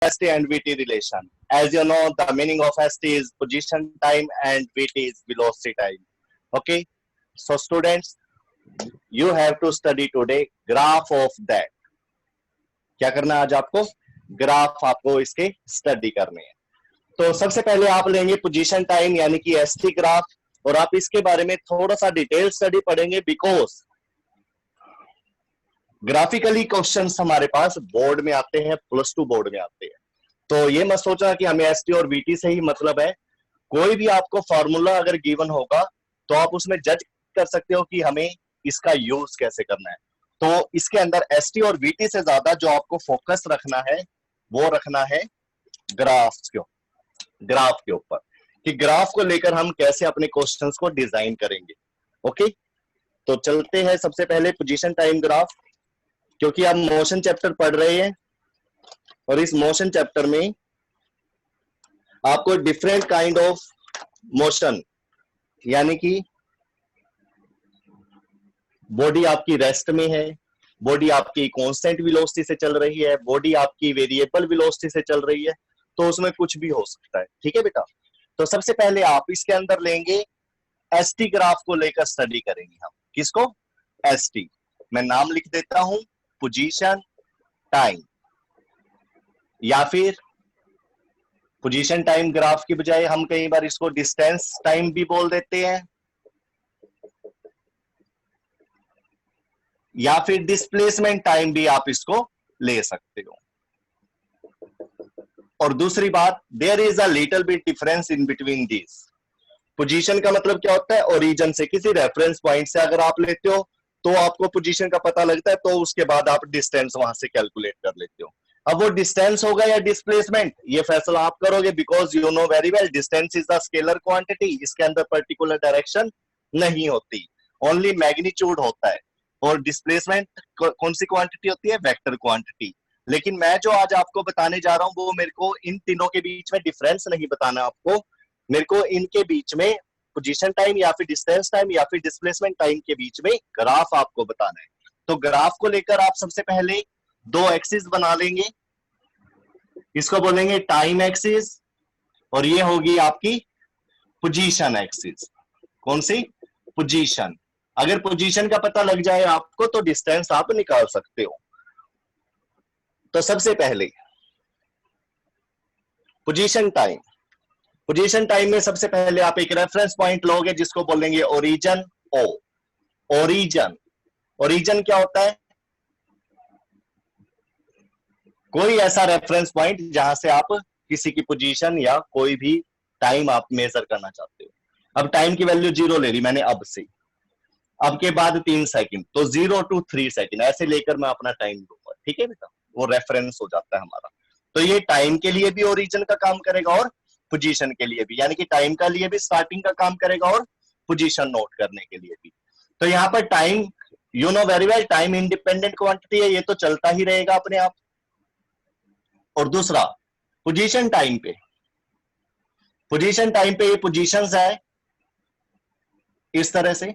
ST and VT relation. As you know, the meaning of ST is position time and VT is velocity time. Okay, so students, you have to study today graph of that. क्या करना है आज आपको? Graph आपको इसके study करने हैं. तो सबसे पहले आप लेंगे पोजीशन टाइम यानी कि एसटी ग्राफ, और आप इसके बारे में थोड़ा सा डिटेल स्टडी पढ़ेंगे बिकॉज ग्राफिकली क्वेश्चंस हमारे पास बोर्ड में आते हैं, +2 बोर्ड में आते हैं. तो ये मत सोचना कि हमें एसटी और वीटी से ही मतलब है. कोई भी आपको फॉर्मूला अगर गिवन होगा तो आप उसमें जज कर सकते हो कि हमें इसका यूज कैसे करना है. तो इसके अंदर एसटी और वीटी से ज्यादा जो आपको फोकस रखना है वो रखना है ग्राफ के ऊपर, कि ग्राफ को लेकर हम कैसे अपने क्वेश्चंस को डिजाइन करेंगे. ओके, तो चलते हैं सबसे पहले पोजीशन टाइम ग्राफ, क्योंकि आप मोशन चैप्टर पढ़ रहे हैं और इस मोशन चैप्टर में आपको डिफरेंट काइंड ऑफ मोशन, यानी कि बॉडी आपकी रेस्ट में है, बॉडी आपकी कांस्टेंट वेलोसिटी से चल रही है, बॉडी आपकी वेरिएबल वेलोसिटी से चल रही है, तो उसमें कुछ भी हो सकता है. ठीक है बेटा. तो सबसे पहले आप इसके अंदर लेंगे एसटी ग्राफ को लेकर स्टडी करेंगे हम. किसको? एसटी. मैं नाम लिख देता हूं, पोजीशन टाइम, या फिर पोजीशन टाइम ग्राफ की बजाय हम कई बार इसको डिस्टेंस टाइम भी बोल देते हैं, या फिर डिस्प्लेसमेंट टाइम भी आप इसको ले सकते हो. और दूसरी बात, there is a little bit difference in between this. Position का मतलब क्या होता है? ओरिजिन से, किसी रेफरेंस पॉइंट से अगर आप लेते हो तो आपको पोजीशन का पता लगता है, तो उसके बाद आप डिस्टेंस वहां से कैलकुलेट कर लेते हो. अब वो डिस्टेंस होगा या डिस्प्लेसमेंट, ये फैसला आप करोगे, because you know very well distance is the scalar quantity. इसके अंदर पर्टिकुलर डायरेक्शन नहीं होती, ओनली मैग्नीट्यूड होता है. और डिस्प्लेसमेंट कौन सी क्वांटिटी होती है? Vector quantity. लेकिन मैं जो आज आपको बताने जा रहा हूं वो मेरे को इन तीनों के बीच में डिफरेंस नहीं बताना आपको, मेरे को इनके बीच में पोजीशन टाइम या फिर डिस्टेंस टाइम या फिर डिस्प्लेसमेंट टाइम के बीच में ग्राफ आपको बताना है. तो ग्राफ को लेकर आप सबसे पहले दो एक्सिस बना लेंगे, इसको बोलेंगे टाइम एक्सिस, और ये होगी आपकी पोजीशन एक्सिस. कौन सी? पोजीशन. अगर पोजीशन का पता लग जाए आपको तो डिस्टेंस आप निकाल सकते हो. तो सबसे पहले पोजीशन टाइम. पोजीशन टाइम में सबसे पहले आप एक रेफरेंस पॉइंट लोगे जिसको बोलेंगे ओरिजिन ओ. ओरिजिन क्या होता है? कोई ऐसा रेफरेंस पॉइंट जहां से आप किसी की पोजीशन या कोई भी टाइम आप मेजर करना चाहते हो. अब टाइम की वैल्यू 0 ले ली मैंने अब से, अब के बाद 3 सेकंड, तो 0 to 3 सेकंड ऐसे लेकर मैं अपना टाइम लूंगा. ठीक है बेटा, वो रेफरेंस हो जाता है हमारा. तो ये टाइम के लिए भी ओरिजिन का काम करेगा और पोजीशन के लिए भी, यानी कि टाइम का लिए भी स्टार्टिंग का काम करेगा और पोजीशन नोट करने के लिए भी. तो यहाँ पर time, you know very well, time independent quantity है, ये तो चलता ही रहेगा अपने आप. और दूसरा पोजीशन टाइम पे ये पोजीशंस है इस तरह से,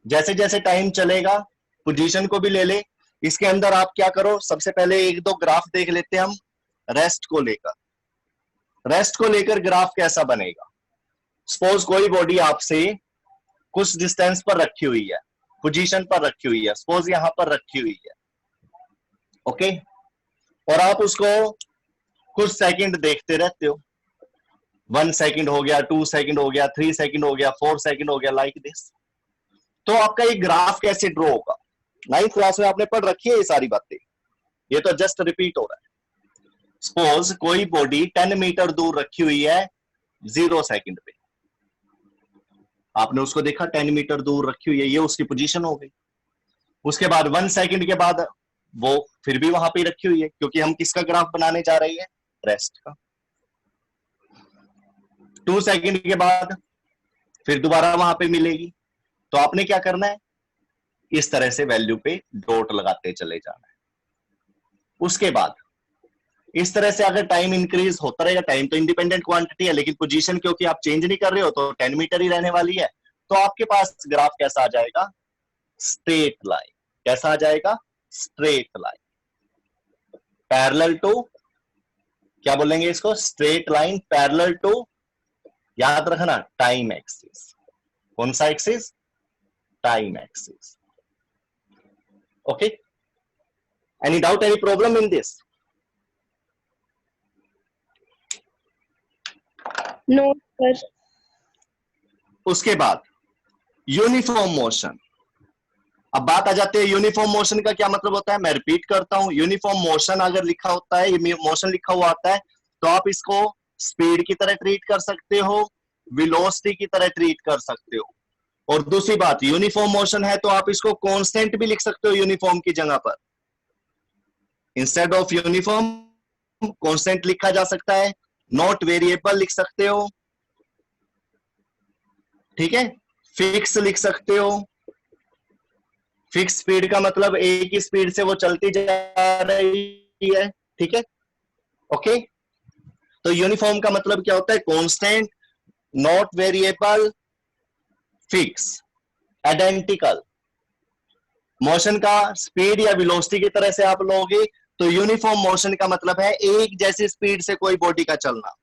जैसे जैसे टाइम चलेगा पोजीशन को भी ले ले. इसके अंदर आप क्या करो, सबसे पहले एक दो ग्राफ देख लेते हैं हम रेस्ट को लेकर ग्राफ कैसा बनेगा. सपोज कोई बॉडी आपसे कुछ डिस्टेंस पर रखी हुई है, पोजीशन पर रखी हुई है, सपोज यहां पर रखी हुई है. ओके, और आप उसको कुछ सेकंड देखते रहते हो. 1 सेकंड हो गया, 2 सेकंड हो गया, 3 सेकंड हो गया, 4 सेकंड हो गया, लाइक दिस. तो आपका ये ग्राफ कैसे ड्रॉ होगा? 9th क्लास में आपने पढ़ रखी है ये सारी बातें, ये तो जस्ट रिपीट हो रहा है. सपोज कोई बॉडी 10 मीटर दूर रखी हुई है 0 सेकंड पे, आपने उसको देखा 10 मीटर दूर रखी हुई है, ये उसकी पोजीशन हो गई. उसके बाद 1 सेकंड के बाद वो फिर भी वहां पे रखी हुई है, क्योंकि हम किसका ग्राफ बनाने जा रहे हैं? रेस्ट का. 2 सेकंड के बाद फिर दोबारा वहां पे मिलेगी. तो आपने क्या करना है? इस तरह से वैल्यू पे डॉट लगाते चले जाना है. उसके बाद इस तरह से अगर टाइम इंक्रीज होता रहेगा, टाइम तो इंडिपेंडेंट क्वांटिटी है, लेकिन पोजीशन क्योंकि आप चेंज नहीं कर रहे हो तो 10 मीटर ही रहने वाली है. तो आपके पास ग्राफ कैसा आ जाएगा? Straight line. कैसा आ जाएगा? स्ट्रेट लाइन, पैरेलल टू क्या बोलेंगे इसको? स्ट्रेट लाइन पैरेलल टू, याद रखना, टाइम एक्सिस। कौन सा axis? Time axis. Okay, any doubt, any problem in this? No sir. उसके बाद यूनिफॉर्म मोशन। अब बात आ जाती है यूनिफॉर्म मोशन का क्या मतलब होता है। मैं रिपीट करता हूं, यूनिफॉर्म मोशन अगर लिखा होता है, मोशन लिखा हुआ आता है, तो आप इसको स्पीड की तरह ट्रीट कर सकते हो, वेलोसिटी की तरह ट्रीट कर सकते हो। और दूसरी बात, यूनिफॉर्म मोशन है तो आप इसको कांस्टेंट भी लिख सकते हो यूनिफॉर्म की जगह पर। इंस्टेड ऑफ यूनिफॉर्म कांस्टेंट लिखा जा सकता है, नॉट वेरिएबल लिख सकते हो, ठीक है, फिक्स लिख सकते हो। फिक्स स्पीड का मतलब एक ही स्पीड से वो चलती जा रही है, ठीक है, ओके। तो यूनिफॉर्म का मतलब क्या होता है? Constant, not variable, fix, identical. Motion का स्पीड या वेलोसिटी की तरह से आप लोगे तो यूनिफॉर्म मोशन का मतलब है एक जैसी स्पीड से कोई बॉडी का चलना।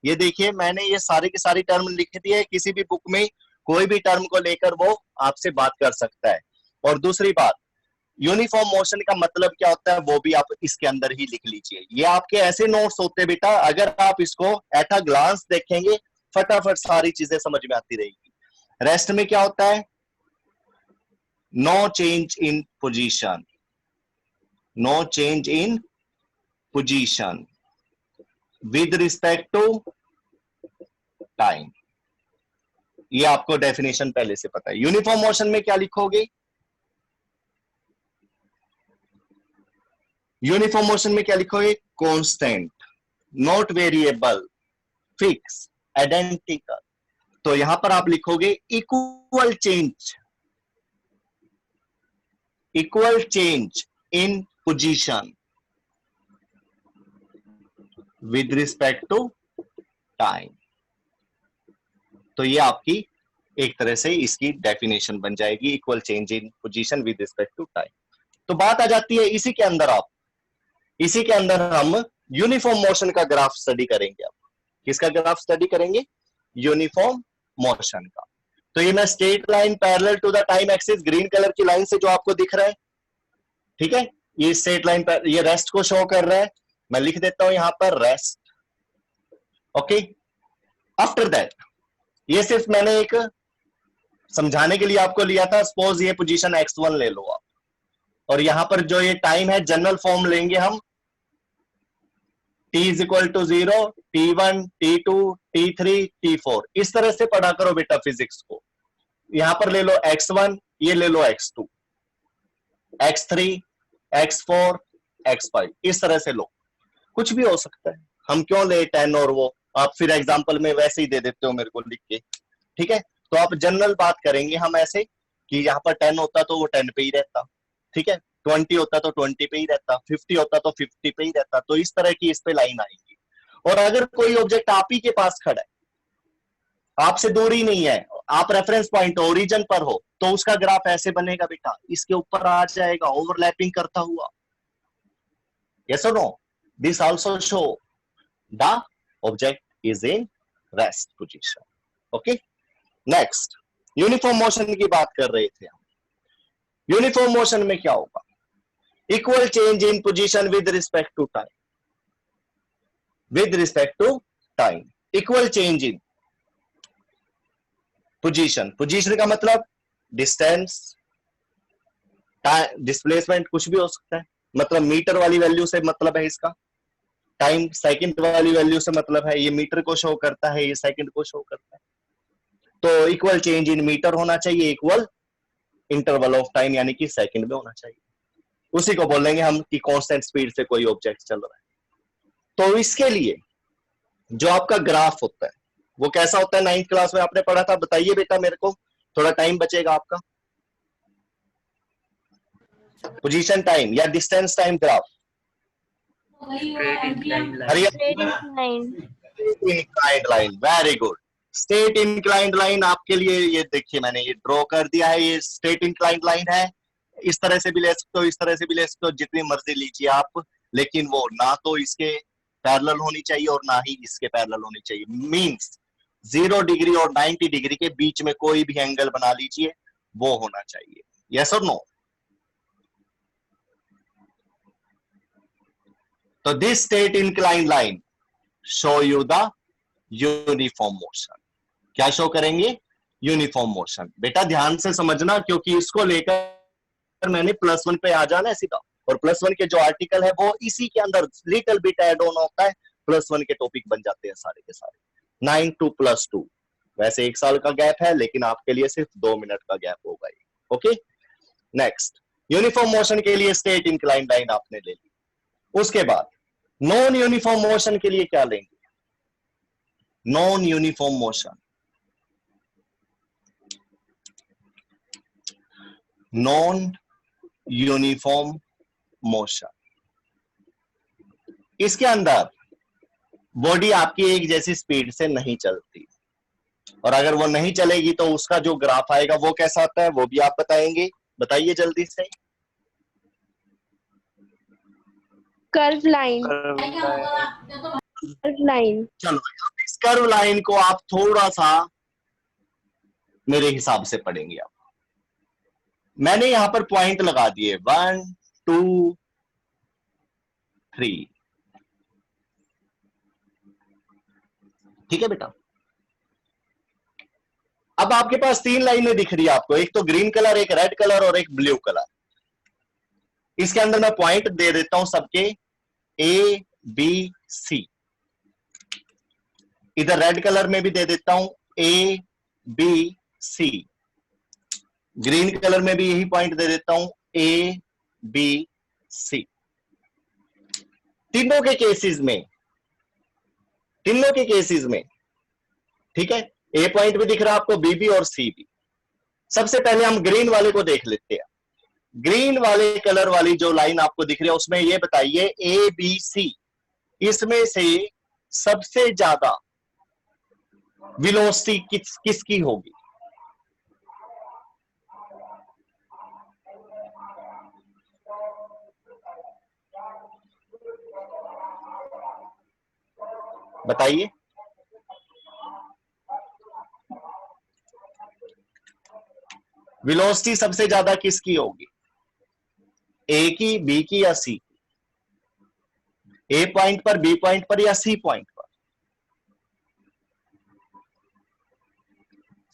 ये देखिए, मैंने ये सारी की सारी टर्म लिख दी है, किसी भी बुक में कोई भी टर्म को लेकर वो आपसे बात कर सकता है। और दूसरी बात, यूनिफॉर्म मोशन का मतलब क्या होता है वो भी आप इसके अंदर ही लिख लीजिए। ये आपके ऐसे नोट्स होते हैं बेटा, अगर आप इसको एट अ ग्लांस देखेंगे फटाफट सारी चीजें समझ में आती रहेगी। रेस्ट में क्या होता है? No change in position, no change in position with respect to time. ये आपको डेफिनेशन पहले से पता है। यूनिफॉर्म मोशन में क्या लिखोगे? यूनिफॉर्म मोशन में क्या लिखोगे? Constant, not variable, fix, identical. तो यहां पर आप लिखोगे equal change, equal change in position with respect to time. तो ये आपकी एक तरह से इसकी डेफिनेशन बन जाएगी, equal change in position with respect to time. तो बात आ जाती है इसी के अंदर, आप इसी के अंदर हम यूनिफॉर्म मोशन का ग्राफ स्टडी करेंगे। अब किसका ग्राफ स्टडी करेंगे? यूनिफॉर्म मोशन का। तो ये मैं straight line parallel to the time axis, green colour की लाइन से जो आपको दिख रहा है, ठीक है, ये स्ट्रेट लाइन पर ये रेस्ट को शो कर रहा है। मैं लिख देता हूं यहां पर रेस्ट, ओके। आफ्टर दैट, ये सिर्फ मैंने एक समझाने के लिए आपको लिया था। सपोज ये पोजीशन x1 ले लो आप, और यहां पर जो ये टाइम है जनरल फॉर्म लेंगे हम, t is equal to 0, t1, t2, t3, t4, इस तरह से पढ़ा करो बेटा फिजिक्स को। यहां पर ले लो x1, ये ले लो x2, x3, x4, x5, इस तरह से लो। कुछ भी हो सकता है, हम क्यों ले 10 और वो, आप फिर एग्जांपल में वैसे ही दे देते हो मेरे को लिख के, ठीक है। तो आप जनरल बात करेंगे हम ऐसे कि यहाँ पर 10 होता तो वो 10 पे ही रहता, ठीक है, 20 होता तो 20 पे ही रहता, 50 होता तो 50 पे ही रहता। तो इस तरह की इस पे लाइन आएगी। और अगर कोई ऑब्जेक्ट आप ही के पास खड़ा है, आपसे दूर ही नहीं है, आप रेफरेंस पॉइंट ओरिजिन पर हो, तो उसका ग्राफ ऐसे बनेगा बेटा, इसके ऊपर आ जाएगा ओवरलैपिंग करता हुआ। यस और no? This also show the object is in rest position, okay. Next, uniform motion की बात कर रहे थे हम। यूनिफॉर्म मोशन में क्या होगा? Equal change in position with respect to time, with respect to time, equal change in position. Position का मतलब डिस्टेंस, डिस्प्लेसमेंट, कुछ भी हो सकता है। मतलब मीटर वाली वैल्यू से मतलब है इसका, टाइम सेकंड वाली वैल्यू से मतलब है, ये मीटर को शो करता है, ये सेकंड को शो करता है। तो इक्वल चेंज इन मीटर होना चाहिए, इक्वल इंटरवल ऑफ टाइम यानी कि सेकंड में होना चाहिए। उसी को बोलेंगे हम कि कांस्टेंट स्पीड से कोई ऑब्जेक्ट चल रहा है। तो इसके लिए जो आपका ग्राफ होता है वो कैसा होता है? 9th क्लास में आपने पढ़ा था, बताइए बेटा मेरे को, थोड़ा टाइम बचेगा आपका। पोजीशन टाइम या distance time graph, inclined line, very good. Straight inclined line आपके लिए, ये देखिए मैंने ये ड्रॉ कर दिया है, ये स्ट्रेट इंक्लाइंड लाइन है। इस तरह से भी ले सकते हो, इस तरह से भी ले सकते हो, जितनी मर्जी लीजिए आप, लेकिन वो ना तो इसके पैरेलल होनी चाहिए और ना ही इसके पैरेलल होनी चाहिए। मींस 0 डिग्री और 90 डिग्री के बीच में कोई भी एंगल बना लीजिए, वो होना चाहिए। यस और नो? तो this straight incline line show you the uniform motion. क्या शो करेंगे? Uniform motion. बेटा ध्यान से समझना, क्योंकि इसको लेकर मैंने +1 पे आ जाना है सीधा, और +1 के जो आर्टिकल है वो इसी के अंदर लिटिल बिट एड ऑन होता है, +1 के टॉपिक बन जाते हैं सारे के सारे। 9 to +2, वैसे 1 साल का गैप है, लेकिन आपके लिए सिर्फ 2 मिनट का गैप होगा। ओके, नेक्स्ट, यूनिफॉर्म मोशन के लिए स्ट्रेट इंक्लाइन लाइन आपने ले ली। उसके बाद नॉन यूनिफॉर्म मोशन के लिए क्या लेंगे? Non uniform motion, non uniform motion, इसके अंदर बॉडी आपकी एक जैसी स्पीड से नहीं चलती, और अगर वो नहीं चलेगी तो उसका जो ग्राफ आएगा वो कैसा आता है, वो भी आप बताएंगे। बताइए जल्दी से। Curve line. Curve line. चलो, इस कर्व लाइन को आप थोड़ा सा मेरे हिसाब से पढ़ेंगे। आप, मैंने यहां पर पॉइंट लगा दिए 1 2 3, ठीक है बेटा? अब आपके पास 3 लाइनें दिख रही है आपको, एक तो ग्रीन कलर, एक रेड कलर और एक ब्लू कलर। इसके अंदर मैं पॉइंट दे देता हूं सबके A B C। इधर रेड कलर में भी दे देता हूं A B C, green colour में भी यही पॉइंट दे देता हूं A B C। तीनों के केसेस में, ठीक है, ए पॉइंट भी दिख रहा है आपको, बी भी और सी भी। सबसे पहले हम ग्रीन वाले को देख लेते हैं। ग्रीन वाले कलर वाली जो लाइन आपको दिख रही है, उसमें ये बताइए ए बी सी, इसमें से सबसे ज्यादा वेलोसिटी किसकी होगी? बताइए। वेलोसिटी सबसे ज्यादा किसकी होगी? ए की, बी की या सी की? ए पॉइंट पर, बी पॉइंट पर या सी पॉइंट पर?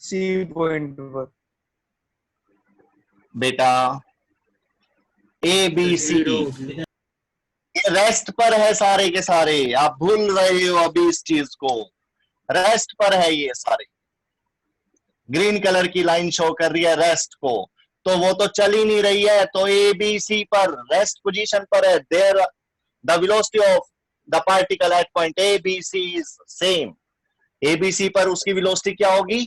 सी पॉइंट पर। बेटा ए बी सी ये रेस्ट पर है सारे के सारे, आप भूल रहे हो अभी इस चीज को। रेस्ट पर है ये सारे। ग्रीन कलर की लाइन शो कर रही है रेस्ट को, तो वो तो चल ही नहीं रही है, तो ए बी सी पर रेस्ट पोजीशन पर है। There the velocity of the particle at point A B C is same. A B C पर उसकी वेलोसिटी क्या होगी?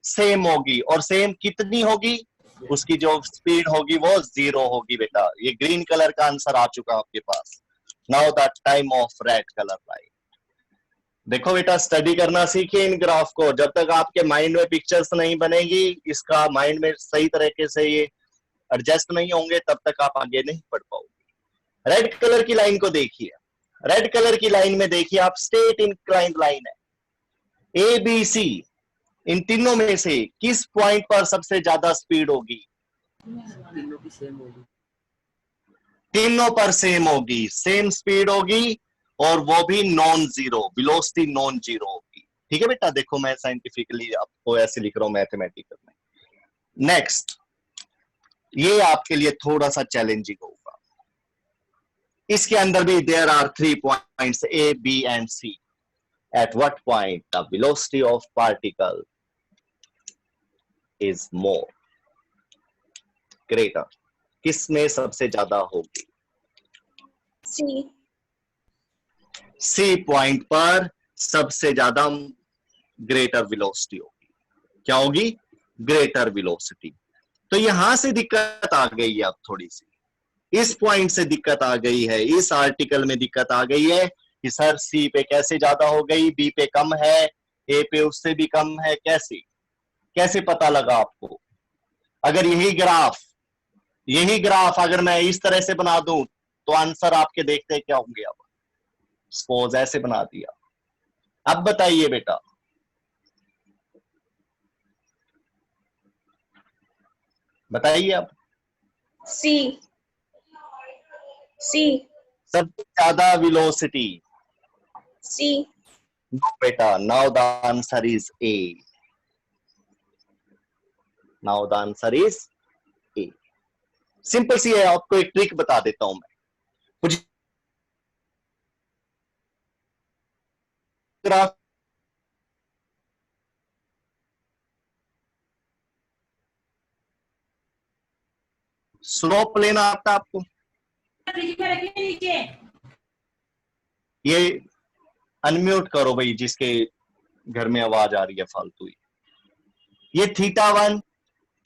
सेम होगी। और सेम कितनी होगी? उसकी जो स्पीड होगी वो 0 होगी। बेटा ये ग्रीन कलर का आंसर आ चुका आपके पास। Now the time of red colour line. देखो बेटा, स्टडी करना सीखिए इन ग्राफ को। जब तक आपके माइंड में पिक्चर्स नहीं बनेगी, इसका माइंड में सही तरीके से ये एडजस्ट नहीं होंगे, तब तक आप आगे नहीं बढ़ पाओगे। रेड कलर की लाइन को देखिए। रेड कलर की लाइन में देखिए आप, स्ट्रेट इंक्लाइन लाइन है। ए बी सी, इन तीनों में से किस पॉइंट पर सबसे ज्यादा स्पीड होगी? तीनों पर सेम होगी, सेम स्पीड होगी, और वो भी non zero, velocity non zero होगी। ठीक है बेटा, देखो मैं साइंटिफिकली आपको ऐसे लिख रहा हूं मैथमेटिकल में। नेक्स्ट, ये आपके लिए थोड़ा सा चैलेंजिंग होगा। इसके अंदर भी there are 3 points A B and C. At what point the velocity of particle is more greater? किसमें सबसे ज्यादा होगी? सी। सी पॉइंट पर सबसे ज्यादा ग्रेटर वेलोसिटी होगी। क्या होगी? Greater velocity. तो यहां से दिक्कत आ गई है, अब थोड़ी सी इस पॉइंट से दिक्कत आ गई है, इस आर्टिकल में दिक्कत आ गई है कि सर सी पे कैसे ज्यादा हो गई, बी पे कम है, ए पे उससे भी कम है। कैसे पता लगा आपको? अगर यही ग्राफ अगर मैं इस तरह से बना दूं तो आंसर आपके देखते क्या होंगे? अब सपोज ऐसे बना दिया। अब बताइए बेटा, बताइए अब। C. C. सबसे ज्यादा वेलोसिटी। C. नो बेटा, now the answer is A. Now the answer is A. Simple C है, आपको एक ट्रिक बता देता हूं मैं। कुछ ग्राफ स्लोप लेना आता है आपको? ये अनम्यूट करो भाई, जिसके घर में आवाज आ रही है फालतू। ये θ1,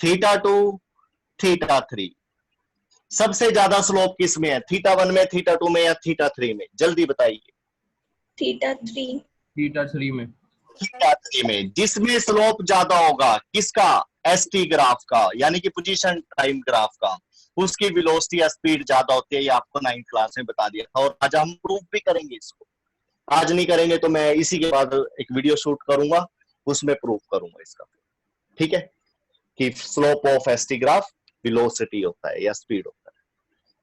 θ2, θ3, सबसे ज्यादा स्लोप किस में है? θ1 में, θ2 में या θ3 में? जल्दी बताइए। θ3. θ3 में। θ3 में। जिसमें स्लोप ज्यादा होगा किसका? एसटी ग्राफ का, यानी कि पोजीशन टाइम ग्राफ का, उसकी वेलोसिटी या स्पीड ज्यादा होती है। ये आपको 9th क्लास में बता दिया था, और आज हम प्रूफ भी करेंगे इसको। आज नहीं करेंगे तो मैं इसी के बाद एक वीडियो शूट करूंगा, उसमें प्रूफ करूंगा इसका। ठीक है, कि slope of ST graph velocity होता है या स्पीड होता है।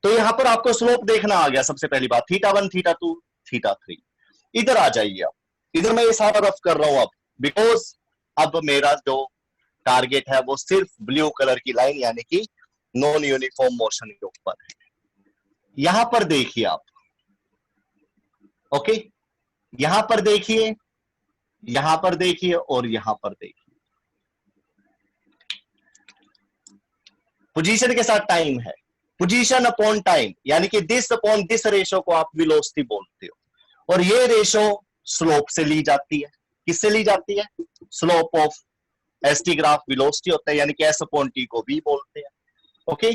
तो यहां पर आपको स्लोप देखना आ गया सबसे पहली बात, θ1, θ2, θ3। इधर आ जाइए आप, इधर मैं ये सारा रफ कर रहा हूं अब, बिकॉज अब मेरा जो टारगेट है वो सिर्फ ब्लू कलर की लाइन, यानी कि नॉन यूनिफॉर्म मोशन के ऊपर है। यहां पर देखिए आप, ओके, यहां पर देखिए, यहां पर देखिए और यहां पर देखिए। पोजीशन के साथ टाइम है, पोजीशन अपॉन टाइम, यानी कि दिस अपॉन दिस रेशो को आप वेलोसिटी बोलते हो, और ये रेशो स्लोप से ली जाती है। किससे ली जाती है? Slope of ST graph velocity होता है, यानी कि एस अपॉन टी को भी बोलते हैं। ओके,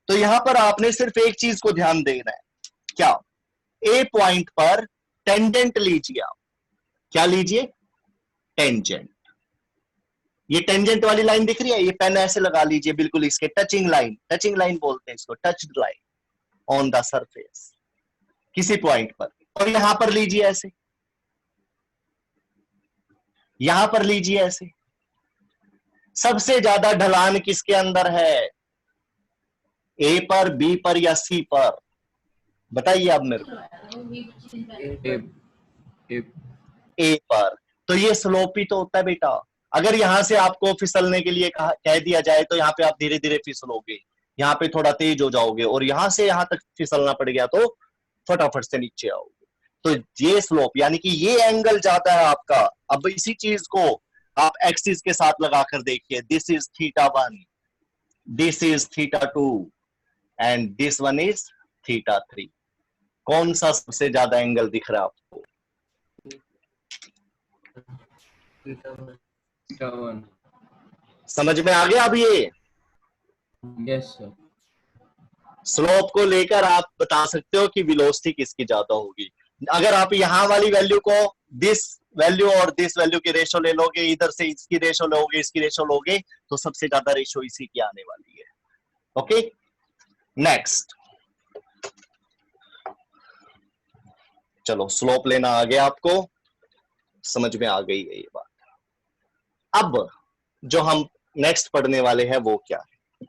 तो यहां पर आपने सिर्फ एक चीज को ध्यान देना है, क्या? ए पॉइंट पर टेंजेंट लीजिए आप। क्या लीजिए? टेंजेंट। ये टेंजेंट वाली लाइन दिख रही है, ये पेन ऐसे लगा लीजिए, बिल्कुल इसके टचिंग लाइन, टचिंग लाइन बोलते हैं इसको, touch line on the surface, किसी पॉइंट पर। और यहां पर लीजिए ऐसे, यहां पर लीजिए ऐसे। सबसे ज्यादा ढलान किसके अंदर है? ए पर, बी पर या सी पर? बताइए आप मेरे को। ए पर। तो ये स्लोप ही तो होता है बेटा। अगर यहां से आपको फिसलने के लिए कह दिया जाए तो यहाँ पे आप धीरे धीरे फिसलोगे, यहाँ पे थोड़ा तेज हो जाओगे, और यहां से यहां तक फिसलना पड़ गया तो फटाफट से नीचे आओगे। तो ये स्लोप, यानी कि ये एंगल ज्यादा है आपका। अब इसी चीज को आप एक्सिस के साथ लगाकर देखिए, this is θ1, this is θ2 and this one is θ3। कौन सा सबसे ज्यादा एंगल दिख रहा है आपको? समझ में आ गया अब ये? Yes sir. स्लोप को लेकर आप बता सकते हो कि वेलोसिटी किसकी ज्यादा होगी। अगर आप यहां वाली वैल्यू को दिस वैल्यू और दिस वैल्यू की रेशो ले लोगे, इधर से इसकी रेशो लोगे, इसकी रेशो लोगे, तो सबसे ज्यादा रेशो इसी की आने वाली है। Okay, next. चलो, स्लोप लेना आ गया आपको, समझ में आ गई है ये बात। अब जो हम नेक्स्ट पढ़ने वाले हैं वो क्या है?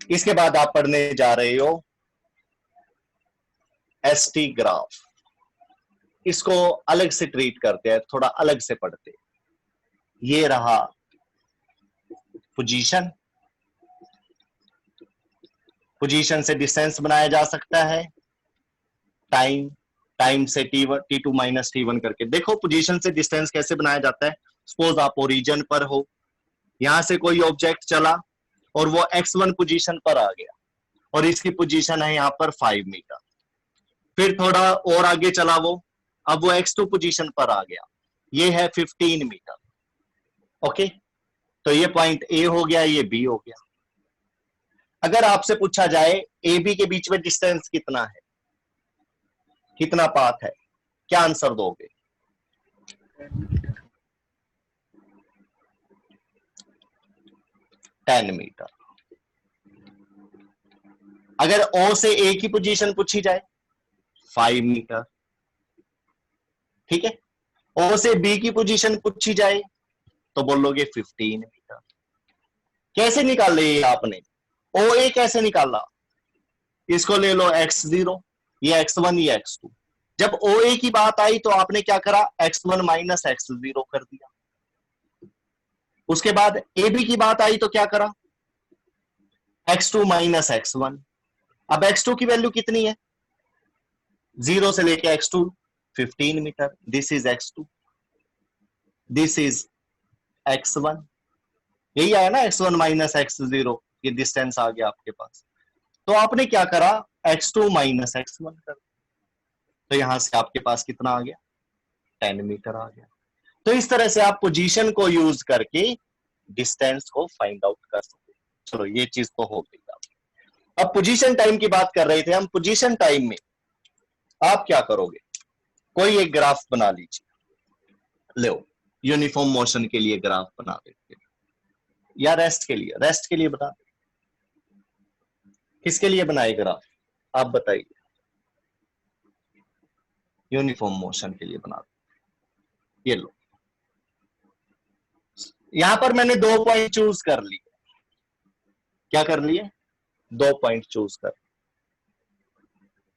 इसके बाद आप पढ़ने जा रहे हो एसटी ग्राफ। इसको अलग से ट्रीट करते हैं, थोड़ा अलग से पढ़ते हैं। ये रहा पोजीशन, पोजीशन से डिस्टेंस बनाया जा सकता है, टाइम, टाइम से t2 माइनस t1 करके। देखो पोजीशन से डिस्टेंस कैसे बनाया जाता है। सपोज आप ओरिजिन पर हो, यहां से कोई ऑब्जेक्ट चला और वो x1 पोजीशन पर आ गया, और इसकी पोजीशन है यहां पर 5 मीटर। फिर थोड़ा और आगे चला वो, अब वो x2 पोजीशन पर आ गया, ये है 15 मीटर। ओके, तो ये पॉइंट ए हो गया, ये बी हो गया। अगर आपसे पूछा जाए ए बी के बीच में डिस्टेंस कितना है, कितना पाथ है, क्या आंसर दोगे? Ten metre. अगर ओ से ए की पोजीशन पूछी जाए, 5 मीटर। ठीक है, ओ से बी की पोजीशन पूछी जाए तो बोलोगे 15 मीटर। कैसे निकाल लिए आपने, ओ ए कैसे निकाला, इसको ले लो x0, ये x1, ये x2। जब ओ ए की बात आई तो आपने क्या करा, x1 माइनस x0 कर दिया। उसके बाद ए बी की बात आई तो क्या करा, x2 माइनस x1। अब x2 की वैल्यू कितनी है, 0 से लेके x2 15 metre. This is x2, this is x1। यही आया ना, x1 माइनस x0, ये डिस्टेंस आ गया आपके पास। तो आपने क्या करा, x2 माइनस x1 कर, तो यहां से आपके पास कितना आ गया, 10 मीटर आ गया। तो इस तरह से आप पोजीशन को यूज करके डिस्टेंस को फाइंड आउट कर सकते हैं। चलो ये चीज तो हो गई। अब पोजीशन टाइम की बात कर रहे थे हम। पोजीशन टाइम में आप क्या करोगे, कोई एक ग्राफ बना लीजिए, लो यूनिफॉर्म मोशन के लिए ग्राफ बना देते, या रेस्ट के लिए, रेस्ट के लिए बना दे, किसके लिए बनाए ग्राफ आप बताइए, यूनिफॉर्म मोशन के लिए बना दो। ये लो, यहां पर मैंने 2 पॉइंट चूज कर लिए। क्या कर लिए, 2 पॉइंट चूज कर,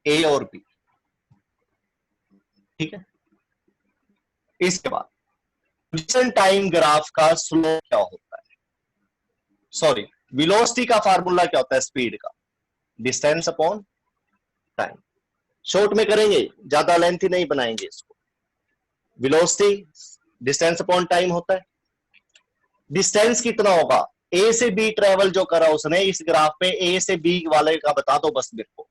ए और बी, ठीक है। इसके बाद पोजीशन टाइम ग्राफ का स्लोप क्या होता है, सॉरी वेलोसिटी का फार्मूला क्या होता है, स्पीड का, डिस्टेंस अपॉन टाइम। शॉर्ट में करेंगे, ज्यादा लेंथी नहीं बनाएंगे इसको। वेलोसिटी डिस्टेंस अपॉन टाइम होता है। डिस्टेंस कितना होगा, ए से बी ट्रेवल जो करा उसने इस ग्राफ पे, ए से बी वाले का बता दो बस मेरे को,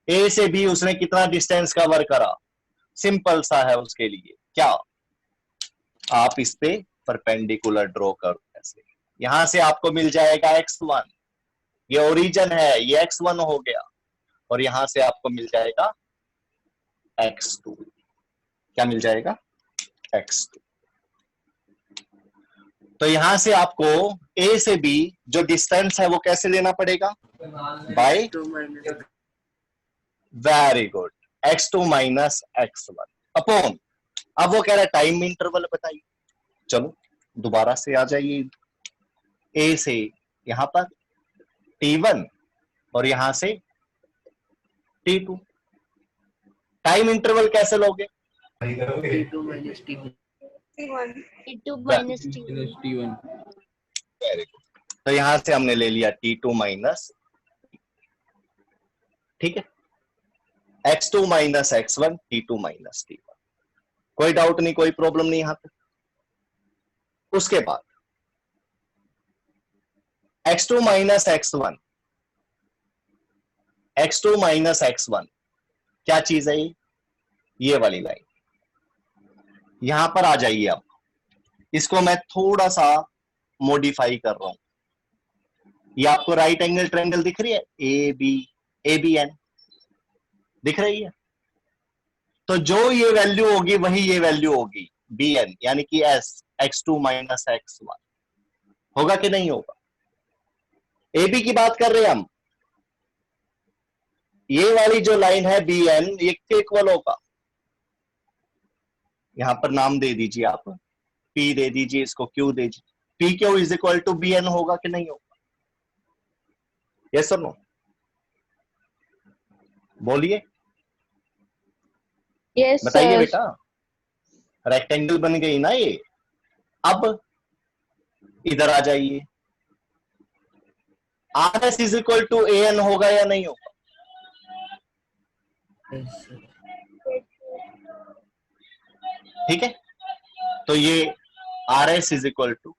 ए से बी उसने कितना डिस्टेंस कवर करा। सिंपल सा है उसके लिए, क्या आप इस पे परपेंडिकुलर ड्रॉ करो ऐसे, यहां से आपको मिल जाएगा x1, ये ओरिजिन है, ये x1 हो गया, और यहां से आपको मिल जाएगा x2। क्या मिल जाएगा, x2। तो यहां से आपको a से b जो डिस्टेंस है वो कैसे लेना पड़ेगा, by, very good, x2 minus x1 upon, अब वो कह रहा है टाइम इंटरवल बताइए। चलो दोबारा से आ जाइए, ए से यहां पर t1 और यहां से t2। टाइम इंटरवल कैसे लोगे, T2 minus T1. T1 minus T1. Very good. तो यहां से हमने ले लिया t2 माइनस, ठीक है, x2 minus x1, t2 minus t1। कोई डाउट नहीं, कोई प्रॉब्लम नहीं यहां तक। उसके बाद x2 minus x1, x2 minus x1 क्या चीज है, ये वाली लाइन। यहां पर आ जाइए, अब इसको मैं थोड़ा सा मॉडिफाई कर रहा हूं। ये आपको राइट एंगल ट्रायंगल दिख रही है, ए बी एन दिख रही है, तो जो ये वैल्यू होगी वही ये वैल्यू होगी, बी एन, यानी कि एस, x2 माइनस x1 होगा कि नहीं होगा। ए बी की बात कर रहे हैं हम, ये वाली जो लाइन है बी एन, ये के इक्वल होगा, यहां पर नाम दे दीजिए आप, पी दे दीजिए, इसको क्यू दे दीजिए, P Q is equal to B N होगा कि नहीं होगा, यस और नो, बोलिए, Yes, बताइए sir. बेटा। रेक्टेंगल बन गई ना ये। अब इधर आ जाइए, R S is equal to A N होगा या नहीं होगा, Yes, sir. ठीक है। तो ये R S is equal to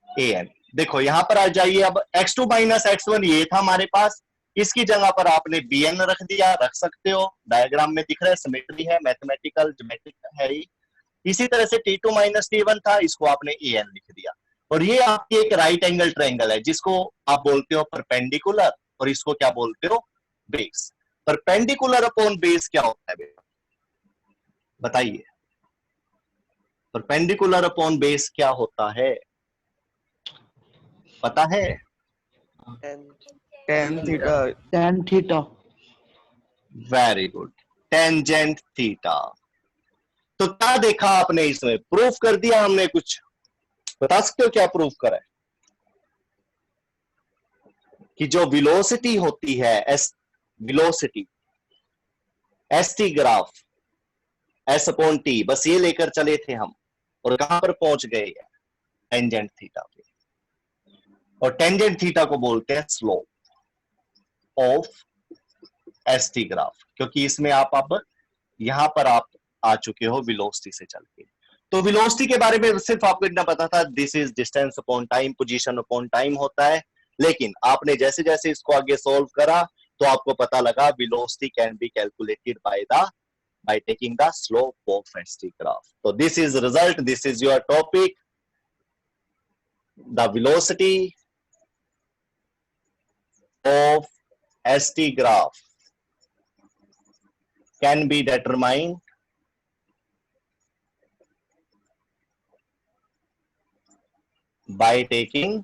A N. देखो यहां पर आ जाइए, अब x2 माइनस x1 ये था हमारे पास, इसकी जगह पर आपने बी एन रख दिया, रख सकते हो, डायग्राम में दिख रहा है, सिमेट्री है, मैथमेटिकल ज्योमेट्रिक है ही। इसी तरह से t2 माइनस t1 था, इसको आपने ए एन लिख दिया, और ये आपकी एक राइट एंगल ट्रायंगल है जिसको आप बोलते हो परपेंडिकुलर, और इसको क्या बोलते हो, बेस। परपेंडिकुलर अपॉन बेस क्या होता है बेटा, बताइए, परपेंडिकुलर अपॉन बेस क्या होता है, पता है, tan theta. Very good, tangent theta. तो क्या देखा आपने इसमें? प्रूफ कर दिया हमने कुछ, बता सकते हो क्या प्रूफ करा है? कि जो वेलोसिटी होती है, velocity S T graph S upon T, बस ये लेकर चले थे हम, और कहां पर पहुंच गए? टेंजेंट थीटा पे। और टेंजेंट थीटा को बोलते हैं slope of S T graph, क्योंकि इसमें आप यहां पर आप आ चुके हो वेलोसिटी से चल के। तो वेलोसिटी के बारे में सिर्फ आपको इतना पता था, this is distance upon time, position upon time होता है। लेकिन आपने जैसे जैसे इसको आगे सोल्व करा तो आपको पता लगा velocity can be calculated by taking the slope of ST graph. So this is result, this is your topic. The velocity of ST graph can be determined by taking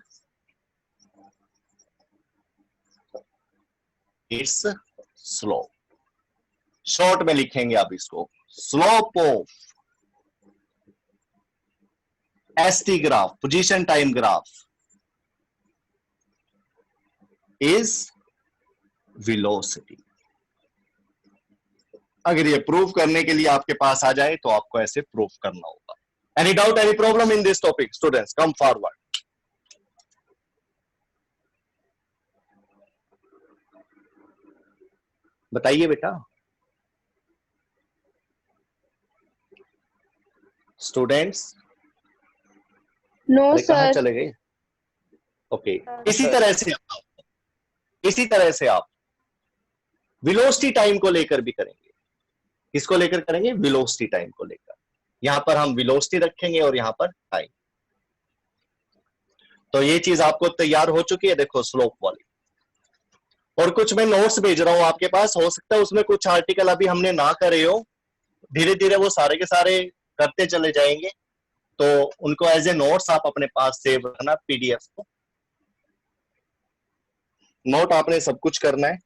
its slope. Short में लिखेंगे आप इसको, slope of ST graph, position time graph, is velocity. अगर ये prove करने के लिए आपके पास आ जाए तो आपको ऐसे प्रूव करना होगा। Any doubt, any problem in this topic? Students come forward. बताइए बेटा। स्टूडेंट्स No, कहां sir. चले गए? ओके, इसी तरह से आप वेलोसिटी टाइम को लेकर भी करेंगे। किसको लेकर करेंगे? वेलोसिटी टाइम को लेकर। यहां पर हम वेलोसिटी रखेंगे और यहां पर टाइम। तो ये चीज आपको तैयार हो चुकी है, देखो स्लोप वाली। और कुछ मैं नोट्स भेज रहा हूं आपके पास, हो सकता है उसमें कुछ आर्टिकल अभी हमने ना करे हो, धीरे धीरे वो सारे के सारे करते चले जाएंगे। तो उनको एज ए नोट्स आप अपने पास सेव रखना, पीडीएफ को। नोट आपने सब कुछ करना है,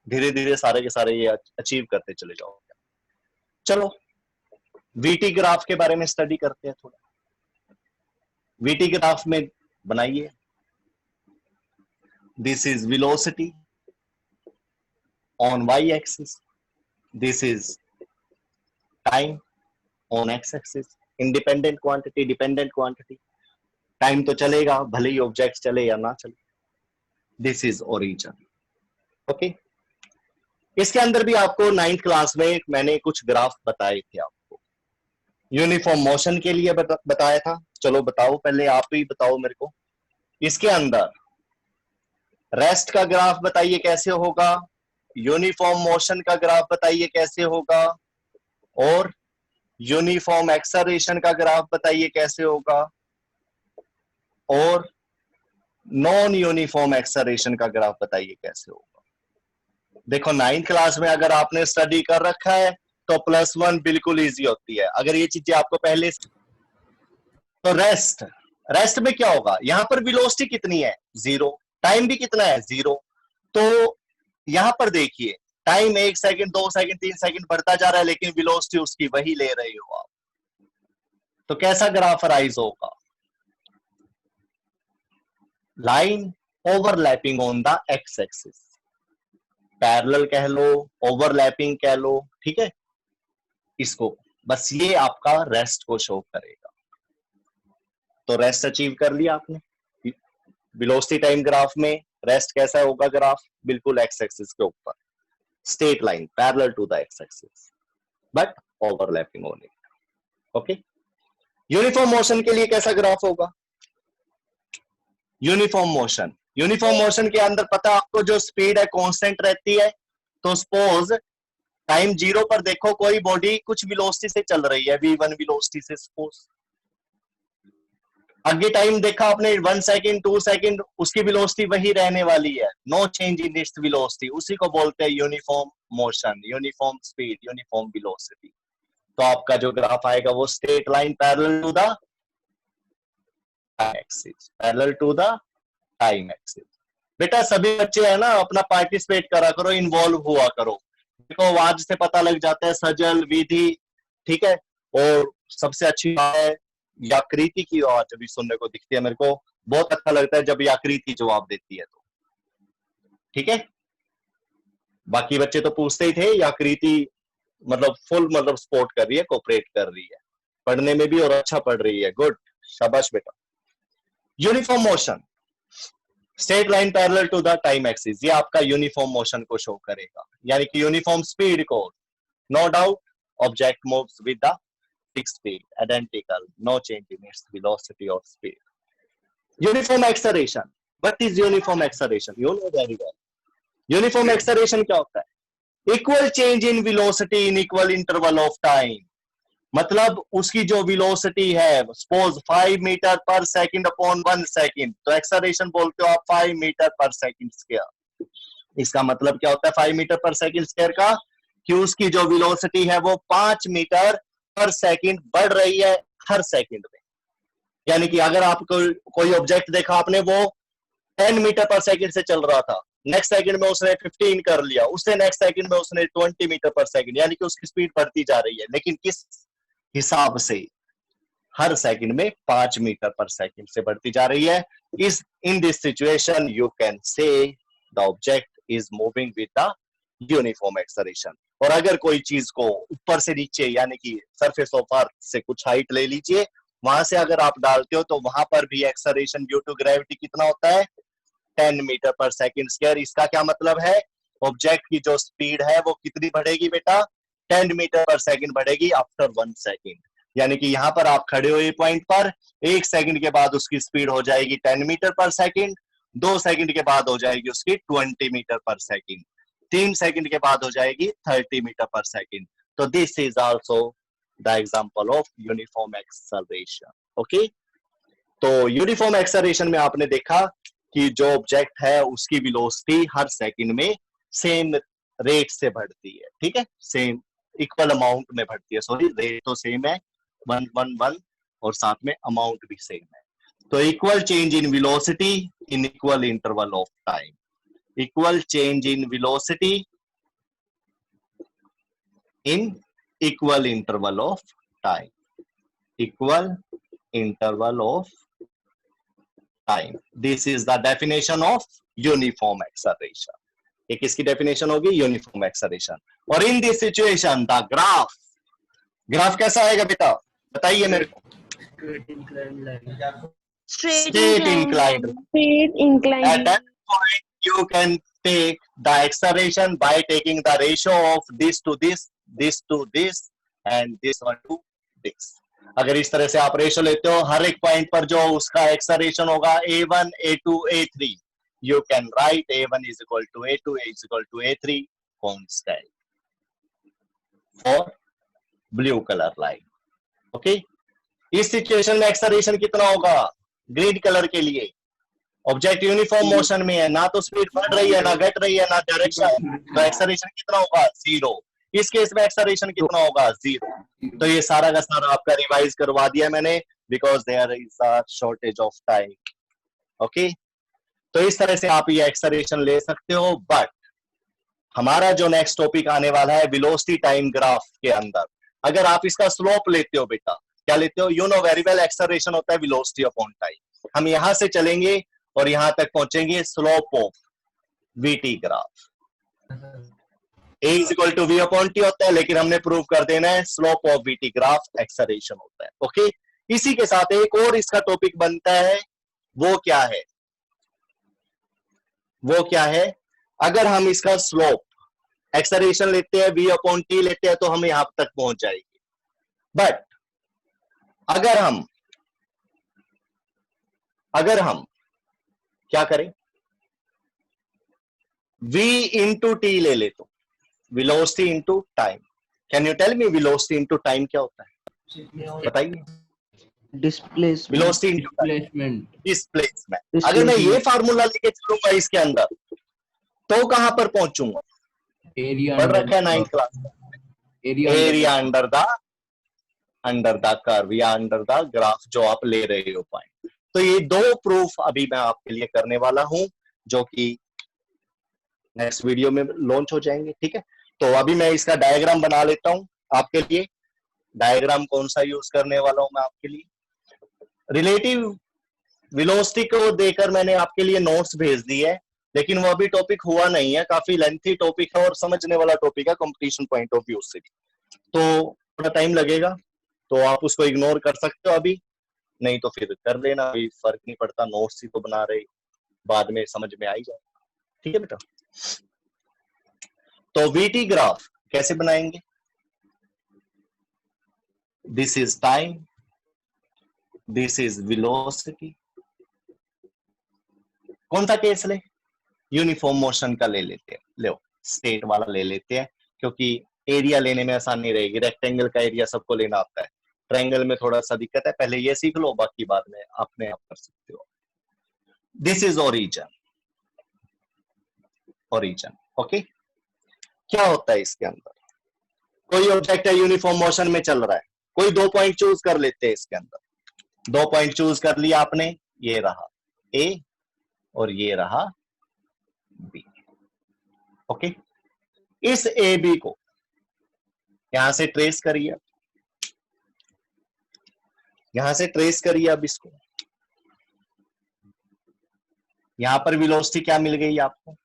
धीरे धीरे सारे के सारे ये अचीव करते चले जाओगे। चलो वीटी ग्राफ के बारे में स्टडी करते हैं थोड़ा। वीटी ग्राफ में बनाइए, this is velocity on Y axis, this is time on X axis, independent quantity dependent quantity. Time तो चलेगा भले ही ऑब्जेक्ट चले या ना चले। This is origin. ओके, इसके अंदर भी आपको 9th क्लास में मैंने कुछ ग्राफ बताए थे आपको, यूनिफॉर्म मोशन के लिए बताया था। चलो बताओ, पहले आप ही बताओ मेरे को। इसके अंदर रेस्ट का ग्राफ बताइए कैसे होगा, यूनिफॉर्म मोशन का ग्राफ बताइए कैसे होगा, और यूनिफॉर्म एक्सेलरेशन का ग्राफ बताइए कैसे होगा, और नॉन यूनिफॉर्म एक्सेलरेशन का ग्राफ बताइए कैसे होगा। देखो 9th क्लास में अगर आपने स्टडी कर रखा है तो +1 बिल्कुल इजी होती है। अगर ये चीजें आपको पहले, तो रेस्ट में क्या होगा? यहां पर वेलोसिटी कितनी है? 0। टाइम भी कितना है? 0। तो यहां पर देखिए, टाइम 1 सेकंड 2 सेकंड 3 सेकंड बढ़ता जा रहा है, लेकिन वेलोसिटी उसकी वही ले रहे हो आप। तो कैसा ग्राफ राइज होगा? Line overlapping on the X axis, parallel कह लो, ओवरलैपिंग कह लो, ठीक है। इसको बस ये आपका रेस्ट को शो करेगा। तो रेस्ट अचीव कर लिया आपने। वेलोसिटी टाइम ग्राफ में रेस्ट कैसा होगा ग्राफ? बिल्कुल एक्स एक्सिस के ऊपर, straight line parallel to the X axis but overlapping on it. Okay, uniform motion के लिए कैसा ग्राफ होगा? यूनिफॉर्म मोशन के अंदर पता आपको जो स्पीड है कांस्टेंट रहती है। तो सपोज टाइम 0 पर देखो कोई बॉडी कुछ वेलोसिटी से चल रही है, v1 वेलोसिटी से, सपोज आगे टाइम देखा आपने 1 सेकंड 2 सेकंड, उसकी वेलोसिटी वही रहने वाली है, no change in its velocity. उसी को बोलते हैं uniform motion, uniform speed, uniform velocity. तो आपका जो ग्राफ आएगा वो straight line parallel to the axis, parallel to the time axis. बेटा सभी बच्चे है ना, अपना पार्टिसिपेट करा करो, इन्वॉल्व हुआ करो। देखो आज से पता लग जाता है सजल, विधि, ठीक है, और सबसे अच्छी बात है याकृति की आवाज अभी सुनने को दिखती है, मेरे को बहुत अच्छा लगता है जब याकृति जवाब देती है तो। ठीक है, बाकी बच्चे तो पूछते ही थे, याकृति मतलब फुल मतलब सपोर्ट कर रही है, कोऑपरेट कर रही है पढ़ने में भी और अच्छा पढ़ रही है। गुड, शाबाश बेटा। Uniform motion, straight line parallel to the time axis, ये आपका यूनिफॉर्म मोशन को शो करेगा, यानी कि यूनिफॉर्म स्पीड को। No doubt object moves with the fixed speed, identical, no change in its velocity और speed. Uniform acceleration, what is uniform acceleration? You know very well. Uniform acceleration क्या होता है? Equal change in velocity in equal interval of time, मतलब उसकी जो velocity है, suppose 5 metre पर second upon 1 second, तो एक्सेलरेशन बोलते हो आप 5 मीटर पर सेकंड स्क्वायर। इसका मतलब क्या होता है 5 मीटर पर सेकंड स्क्वायर का? कि उसकी जो वेलोसिटी है वो 5 मीटर पर सेकंड बढ़ रही है हर सेकंड में। यानी कि अगर आपको कोई ऑब्जेक्ट देखा आपने, वो 10 मीटर पर सेकंड से चल रहा था, नेक्स्ट सेकंड में उसने 15 कर लिया, उससे नेक्स्ट सेकंड में उसने 20 मीटर पर सेकंड, यानी कि उसकी स्पीड बढ़ती जा रही है, लेकिन किस हिसाब से? हर सेकंड में 5 मीटर पर सेकंड से बढ़ती जा रही है। इस इन this situation you can say the object is moving with the uniform acceleration. और अगर कोई चीज को ऊपर से नीचे, यानी कि सरफेस ऑफ अर्थ से कुछ हाइट ले लीजिए, वहां से अगर आप डालते हो तो वहां पर भी एक्सेलरेशन ड्यू टू ग्रेविटी कितना होता है? 10 मीटर पर सेकंड स्क्वायर। इसका क्या मतलब है? ऑब्जेक्ट की जो स्पीड है वो कितनी बढ़ेगी बेटा? 10 मीटर पर सेकंड बढ़ेगी आफ्टर 1 सेकंड। यानी कि यहां पर आप खड़े हुए पॉइंट पर 1 सेकंड के बाद उसकी स्पीड हो जाएगी 10 मीटर पर सेकंड, 2 सेकंड के बाद हो जाएगी उसकी 20 मीटर पर सेकंड, 3 सेकंड के बाद हो जाएगी 30 मीटर पर सेकंड। तो this is also the example of uniform acceleration. Okay, तो यूनिफॉर्म एक्सेलरेशन में आपने देखा कि जो ऑब्जेक्ट है उसकी वेलोसिटी हर सेकंड में सेम रेट से बढ़ती है। ठीक है, सेम इक्वल अमाउंट में बढ़ती है, सॉरी रेट तो सेम है 111 और साथ में अमाउंट भी सेम है। तो equal change in velocity in equal interval of time, equal change in velocity in equal interval of time, equal interval of time, this is the definition of uniform acceleration. ये किसकी definition होगी? Uniform acceleration. और in this situation the graph, graph कैसा आएगा बेटा बताइए मेरे को? Straight inclined. Straight inclined. At that point you can take the acceleration by taking the ratio of this to this, this to this and this one to this. अगर इस तरह से आप रेशो लेते हो, हर एक पॉइंट पर जो उसका एक्सेलरेशन होगा a1 a2 a3, you can write a1 is equal to a2, a is equal to a3 constant for blue color line. Okay, इस सिचुएशन में एक्सेलरेशन कितना होगा? ग्रीन कलर के लिए ऑब्जेक्ट यूनिफॉर्म मोशन में है, ना तो स्पीड बढ़ रही है ना घट रही है ना डायरेक्शन, तो एक्सेलरेशन कितना होगा? 0। इस केस में एक्सेलरेशन कितना होगा? 0। तो ये सारा का सारा आपका रिवाइज करवा दिया मैंने, because there is a shortage of time. Okay, तो इस तरह से आप ये एक्सेलरेशन ले सकते हो। बट हमारा जो नेक्स्ट टॉपिक आने वाला है वेलोसिटी टाइम ग्राफ के अंदर, अगर आप इसका स्लोप लेते हो बेटा, क्या लेते हो? You know very well acceleration होता है वेलोसिटी अपॉन टाइम। हम यहां से चलेंगे और यहां तक पहुंचेंगे slope of VT graph, a is equal to v upon T होता है, लेकिन हमने प्रूव कर देना है slope of VT graph acceleration होता है। ओके, इसी के साथ एक और इसका टॉपिक बनता है, वो क्या है? वो क्या है? अगर हम इसका स्लोप एक्सेलरेशन लेते हैं, v अपॉन टी लेते हैं, तो हम यहां तक पहुंच जाएंगे। बट अगर हम क्या करें? v इंटू टी ले ले तो velocity into time. Can you tell me velocity into time क्या होता है? बताइए। Displacement, velocity into displacement, displacement. अगर मैं ये फार्मूला लेके चलूंगा इसके अंदर, तो कहां पर पहुंचूंगा? एरिया पढ़ रखा है 9th क्लास में, एरिया अंडर द कर्व या अंडर द ग्राफ जो आप ले रहे हो पॉइंट। तो ये दो प्रूफ अभी मैं आपके लिए करने वाला हूं, जो कि नेक्स्ट वीडियो में लॉन्च हो जाएंगे। ठीक है, तो अभी मैं इसका डायग्राम बना लेता हूं आपके लिए। डायग्राम कौन सा यूज करने वाला हूं मैं आपके लिए? रिलेटिव वेलोसिटी को देकर मैंने आपके लिए नोट्स भेज दी है, लेकिन वो अभी टॉपिक हुआ नहीं है, काफी लेंथी टॉपिक है और समझने वाला टॉपिक है कंपटीशन पॉइंट ऑफ व्यू से भी, तो थोड़ा टाइम लगेगा, तो आप उसको इग्नोर कर सकते हो अभी, नहीं तो फिर कर लेना, कोई फर्क नहीं पड़ता, नोट्स ही तो बना रहे, बाद में समझ में आई जाए। ठीक है बेटा? तो वीटी ग्राफ कैसे बनाएंगे? This is time, this is velocity. कौन सा केस ले? यूनिफॉर्म मोशन का ले लेते हैं, लो स्टेट वाला ले लेते हैं, क्योंकि एरिया लेने में आसानी रहेगी। रेक्टेंगल का एरिया सबको लेना आता है, ट्रायंगल में थोड़ा सा दिक्कत है, पहले ये सीख लो, बाकी बाद में अपने आप कर सकते हो। This is origin, origin. Okay, क्या होता है इसके अंदर? कोई ऑब्जेक्ट है यूनिफॉर्म मोशन में चल रहा है, कोई 2 पॉइंट चूज कर लेते हैं इसके अंदर। 2 पॉइंट चूज कर लिया आपने, ये रहा ए और ये रहा बी। ओके, इस ए बी को यहां से ट्रेस करिए, यहां से ट्रेस करिए। अब इसको यहां पर वेलोसिटी क्या मिल गई आपको?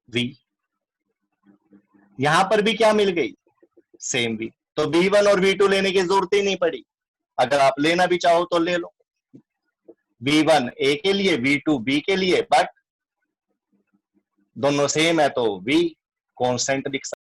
v। यहां पर भी क्या मिल गई? Same v। तो v1 और v2 लेने की जरूरत ही नहीं पड़ी, अगर आप लेना भी चाहो तो ले लो, v1 a के लिए, v2 b के लिए, बट दोनों सेम है तो v कांस्टेंट लिख सकते।